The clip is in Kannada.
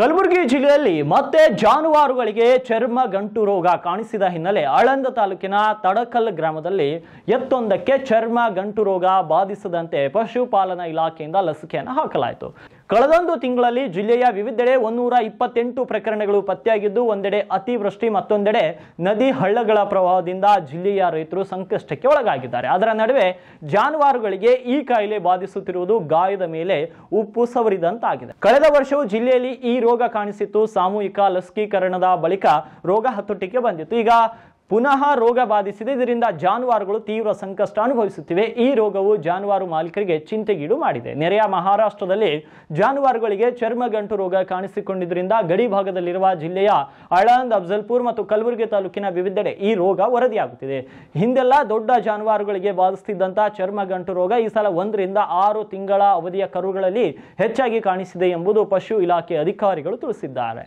ಕಲಬುರಗಿ ಜಿಲ್ಲೆಯಲ್ಲಿ ಮತ್ತೆ ಜಾನುವಾರುಗಳಿಗೆ ಚರ್ಮ ಗಂಟು ರೋಗ ಕಾಣಿಸಿದ ಹಿನ್ನೆಲೆ ಆಳಂದ ತಾಲೂಕಿನ ತಡಕಲ್ ಗ್ರಾಮದಲ್ಲಿ ಎತ್ತೊಂದಕ್ಕೆ ಚರ್ಮ ಗಂಟು ರೋಗ ಬಾಧಿಸದಂತೆ ಪಶುಪಾಲನಾ ಇಲಾಖೆಯಿಂದ ಲಸಿಕೆಯನ್ನು ಹಾಕಲಾಯಿತು. ಕಳೆದೊಂದು ತಿಂಗಳಲ್ಲಿ ಜಿಲ್ಲೆಯ ವಿವಿಧೆಡೆ 128 ಪ್ರಕರಣಗಳು ಪತ್ತೆಯಾಗಿದ್ದು, ಒಂದೆಡೆ ಅತಿವೃಷ್ಟಿ ಮತ್ತೊಂದೆಡೆ ನದಿ ಹಳ್ಳಗಳ ಪ್ರವಾಹದಿಂದ ಜಿಲ್ಲೆಯ ರೈತರು ಸಂಕಷ್ಟಕ್ಕೆ ಒಳಗಾಗಿದ್ದಾರೆ. ಅದರ ನಡುವೆ ಜಾನುವಾರುಗಳಿಗೆ ಈ ಕಾಯಿಲೆ ಬಾಧಿಸುತ್ತಿರುವುದು ಗಾಯದ ಮೇಲೆ ಉಪ್ಪು ಸವರಿದಂತಾಗಿದೆ. ಕಳೆದ ವರ್ಷವೂ ಜಿಲ್ಲೆಯಲ್ಲಿ ಈ ರೋಗ ಕಾಣಿಸಿತ್ತು. ಸಾಮೂಹಿಕ ಲಸಿಕೀಕರಣದ ಬಳಿಕ ರೋಗ ಹತೋಟಿಗೆ ಬಂದಿತ್ತು. ಈಗ ಪುನಃ ರೋಗ ಬಾಧಿಸಿದೆ. ಇದರಿಂದ ಜಾನುವಾರುಗಳು ತೀವ್ರ ಸಂಕಷ್ಟ ಅನುಭವಿಸುತ್ತಿವೆ. ಈ ರೋಗವು ಜಾನುವಾರು ಮಾಲೀಕರಿಗೆ ಚಿಂತೆಗೀಡು ಮಾಡಿದೆ. ನೆರೆಯ ಮಹಾರಾಷ್ಟ್ರದಲ್ಲಿ ಜಾನುವಾರುಗಳಿಗೆ ಚರ್ಮಗಂಟು ರೋಗ ಕಾಣಿಸಿಕೊಂಡಿದ್ದರಿಂದ ಗಡಿ ಭಾಗದಲ್ಲಿರುವ ಜಿಲ್ಲೆಯ ಆಳಂದ್, ಅಫಜಲ್ಪುರ್ ಮತ್ತು ಕಲಬುರಗಿ ತಾಲೂಕಿನ ವಿವಿಧೆಡೆ ಈ ರೋಗ ವರದಿಯಾಗುತ್ತಿದೆ. ಹಿಂದೆಲ್ಲ ದೊಡ್ಡ ಜಾನುವಾರುಗಳಿಗೆ ಬಾಧಿಸುತ್ತಿದ್ದಂಥ ಚರ್ಮಗಂಟು ರೋಗ ಈ ಸಲ 1 ರಿಂದ 6 ತಿಂಗಳ ಅವಧಿಯ ಕರುಗಳಲ್ಲಿ ಹೆಚ್ಚಾಗಿ ಕಾಣಿಸಿದೆ ಎಂಬುದು ಪಶು ಇಲಾಖೆ ಅಧಿಕಾರಿಗಳು ತಿಳಿಸಿದ್ದಾರೆ.